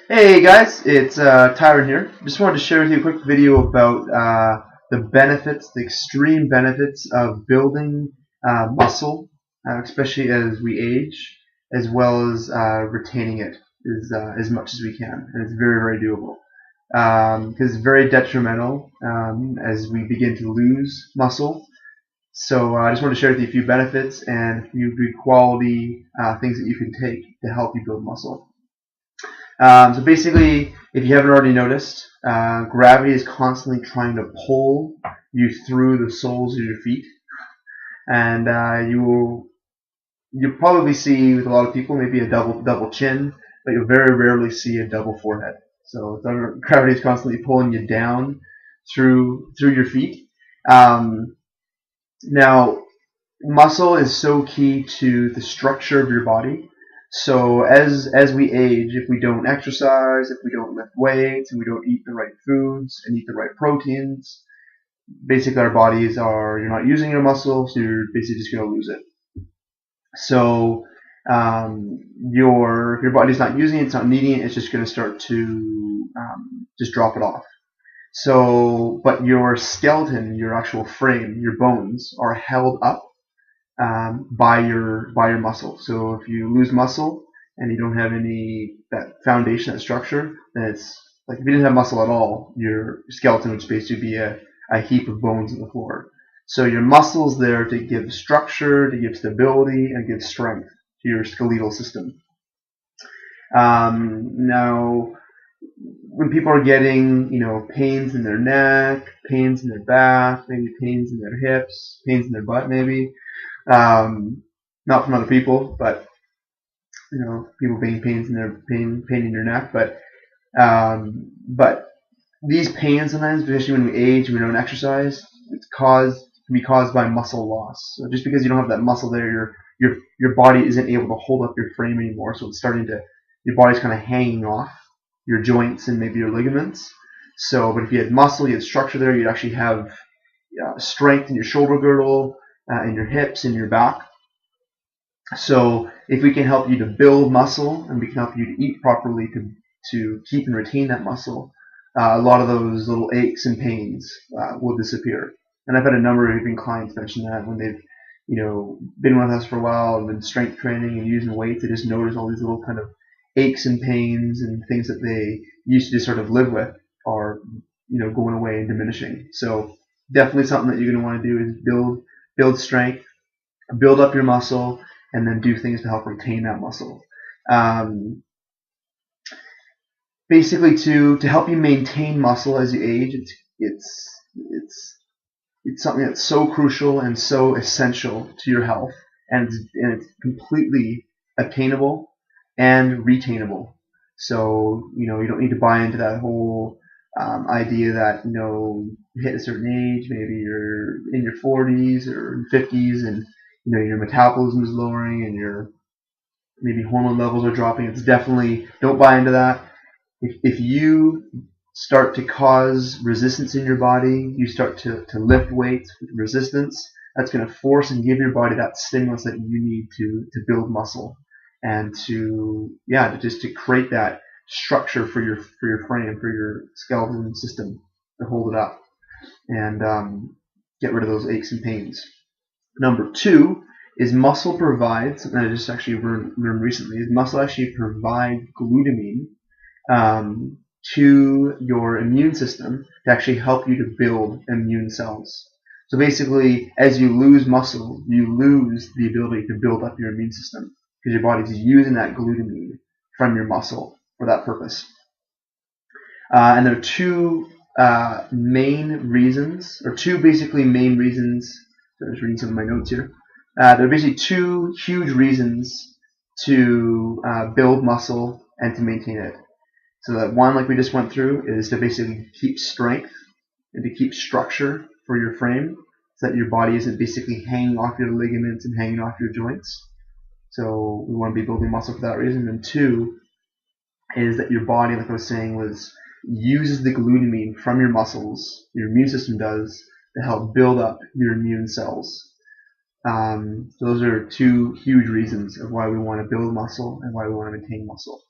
Hey guys, it's Tyron here. Just wanted to share with you a quick video about the benefits, the extreme benefits of building muscle, especially as we age, as well as retaining it as much as we can. And it's very, very doable. Because it's very detrimental as we begin to lose muscle. So I just want to share with you a few benefits and a few good quality things that you can take to help you build muscle. So basically, if you haven't already noticed, gravity is constantly trying to pull you through the soles of your feet, and you'll probably see with a lot of people maybe a double chin, but you'll very rarely see a double forehead. So gravity is constantly pulling you down through your feet. Now, muscle is so key to the structure of your body. So as we age, if we don't exercise, if we don't lift weights, and we don't eat the right foods and eat the right proteins, basically our bodies are, you're not using your muscle, so you're basically just going to lose it. So if your body's not using it, it's not needing it, it's just going to start to just drop it off. So, but your skeleton, your actual frame, your bones are held up by your muscle. So if you lose muscle and you don't have that foundation, that structure, then it's like if you didn't have muscle at all, your skeleton would basically be a heap of bones on the floor. So your muscle's there to give structure, to give stability, and give strength to your skeletal system. Now, when people are getting, pains in their neck, pains in their back, maybe pains in their hips, pains in their butt, maybe, not from other people, but people being pains in their pain in your neck, but these pains sometimes, especially when we age, we don't exercise, can be caused by muscle loss. So just because you don't have that muscle there, your body isn't able to hold up your frame anymore. So it's your body's kind of hanging off your joints and maybe your ligaments. So, but if you had muscle, you had structure there, you'd actually have strength in your shoulder girdle, in your hips, in your back. So if we can help you to build muscle and we can help you to eat properly to keep and retain that muscle, a lot of those little aches and pains will disappear. And I've had a number of even clients mention that when they've been with us for a while and been strength training and using weights, they just notice all these little kind of aches and pains and things that they used to just sort of live with are going away and diminishing. So definitely something that you're going to want to do is build strength, build up your muscle, and then do things to help retain that muscle. Basically, to help you maintain muscle as you age, it's something that's so crucial and so essential to your health, and it's completely attainable and retainable. So you don't need to buy into that whole idea that you hit a certain age, maybe you're in your 40s or 50s, and your metabolism is lowering and your maybe hormone levels are dropping. It's definitely, don't buy into that. If you start to cause resistance in your body, you start to lift weights with resistance, that's going to force and give your body that stimulus that you need to build muscle and to create that structure for your frame, for your skeleton system to hold it up and get rid of those aches and pains. Number two is muscle provides, something I just actually learned recently, is muscle actually provide glutamine to your immune system to actually help you to build immune cells. So basically, as you lose muscle, you lose the ability to build up your immune system because your body's using that glutamine from your muscle for that purpose. And there are two main reasons. So I was reading some of my notes here. There are basically two huge reasons to build muscle and to maintain it. So that one, like we just went through, is to basically keep strength and to keep structure for your frame so that your body isn't basically hanging off your ligaments and hanging off your joints. So we want to be building muscle for that reason. And two is that your body, like I was saying, uses the glutamine from your muscles, your immune system does, to help build up your immune cells. So those are two huge reasons of why we want to build muscle and why we want to maintain muscle.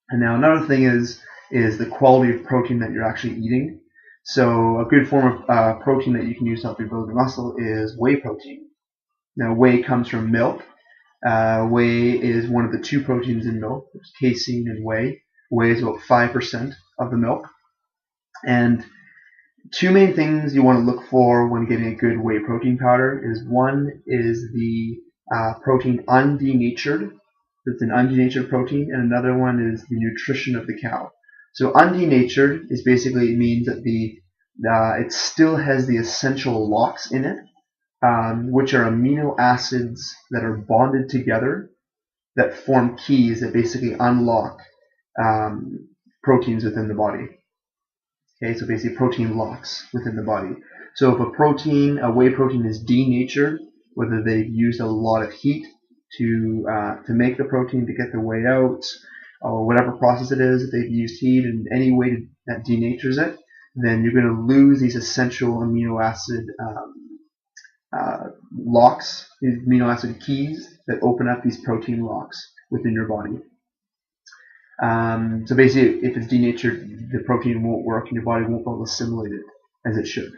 And now another thing is the quality of protein that you're actually eating. So a good form of protein that you can use to help you build your muscle is whey protein. Now whey comes from milk. Whey is one of the two proteins in milk. There's casein and whey. Whey is about 5% of the milk. And two main things you want to look for when getting a good whey protein powder is one is the protein undenatured. It's an undenatured protein, and another one is the nutrition of the cow. So undenatured is basically, it means that it still has the essential LOX in it, which are amino acids that are bonded together that form keys that basically unlock proteins within the body. Okay, so basically protein locks within the body. So if a whey protein is denatured, whether they've used a lot of heat to make the protein to get the whey out, or whatever process it is, if they've used heat in any way that denatures it, then you're going to lose these essential amino acid locks, these amino acid keys that open up these protein locks within your body. So basically, if it's denatured, the protein won't work and your body won't be able to assimilate it as it should.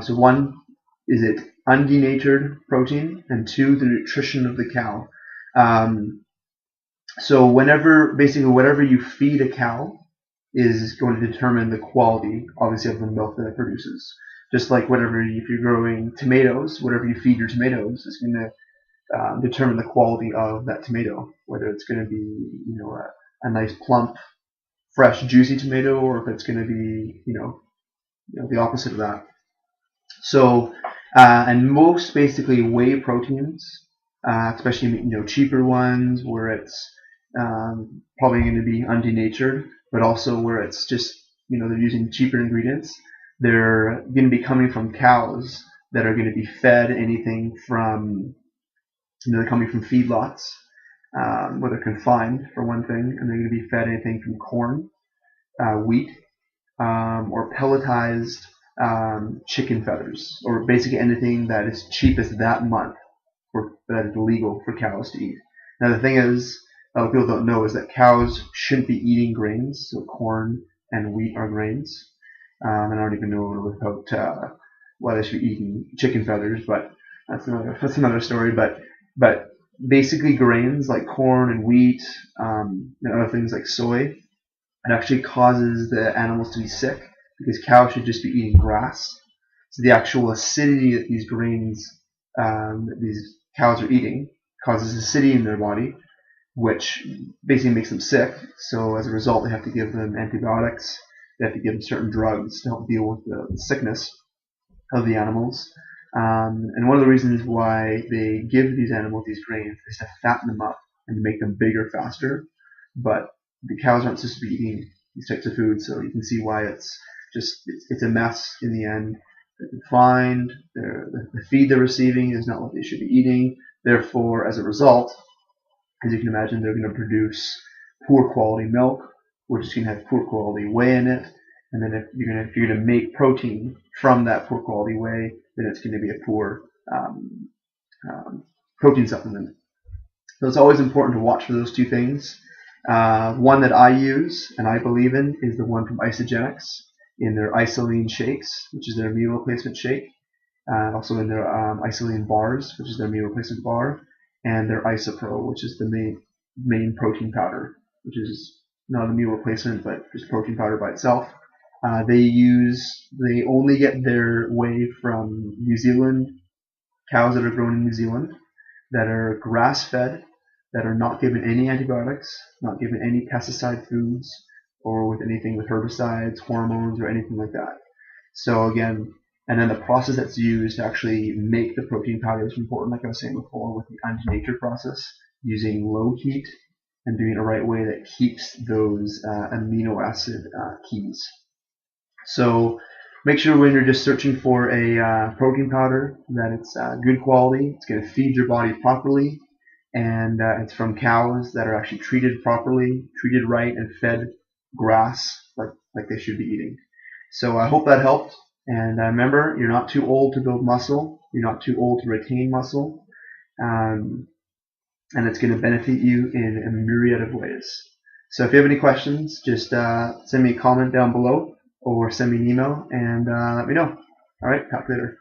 So one, is it undenatured protein? And two, the nutrition of the cow. So whatever you feed a cow is going to determine the quality, obviously, of the milk that it produces. Just like if you're growing tomatoes, whatever you feed your tomatoes is going to determine the quality of that tomato, whether it's going to be, a nice plump, fresh, juicy tomato, or if it's going to be, the opposite of that. So, and most basically whey proteins, especially cheaper ones where it's probably going to be undenatured, but also where it's just they're using cheaper ingredients. They're going to be coming from cows that are going to be fed anything from they're coming from feedlots. Where they're confined for one thing, and they're going to be fed anything from corn, wheat, or pelletized chicken feathers, or basically anything that is cheapest that month, or that is legal for cows to eat. Now the thing is, people don't know is that cows shouldn't be eating grains, so corn and wheat are grains. And I don't even know about why they should be eating chicken feathers, but that's another story. But basically grains like corn and wheat, and other things like soy, it actually causes the animals to be sick because cows should just be eating grass. So the actual acidity that these grains, that these cows are eating, causes acidity in their body, which basically makes them sick. So as a result, they have to give them antibiotics. They have to give them certain drugs to help deal with the sickness of the animals. And one of the reasons why they give these animals these grains is to fatten them up and to make them bigger faster. But the cows aren't supposed to be eating these types of foods, so you can see why it's a mess in the end. They're confined. The feed they're receiving is not what they should be eating. Therefore, as a result, as you can imagine, they're going to produce poor quality milk, which is going to have poor quality whey in it. And then if you're going to make protein from that poor quality whey, then it's going to be a poor protein supplement. So it's always important to watch for those two things. One that I use and I believe in is the one from Isogenics in their isoline shakes, which is their meal replacement shake. Also in their isoline bars, which is their meal replacement bar, and their Isopro, which is the main protein powder, which is not a meal replacement, but just protein powder by itself. They only get their whey from New Zealand, cows that are grown in New Zealand, that are grass-fed, that are not given any antibiotics, not given any pesticide foods, or with anything with herbicides, hormones, or anything like that. So again, and then the process that's used to actually make the protein powder is important, like I was saying before, with the undenatured process, using low heat and doing it the right way that keeps those amino acid keys. So make sure when you're just searching for a protein powder that it's good quality, it's going to feed your body properly, and it's from cows that are actually treated properly, treated right, and fed grass like they should be eating. So I hope that helped. And remember, you're not too old to build muscle. You're not too old to retain muscle. And it's going to benefit you in a myriad of ways. So if you have any questions, just send me a comment down below or send me an email and let me know. All right, talk later.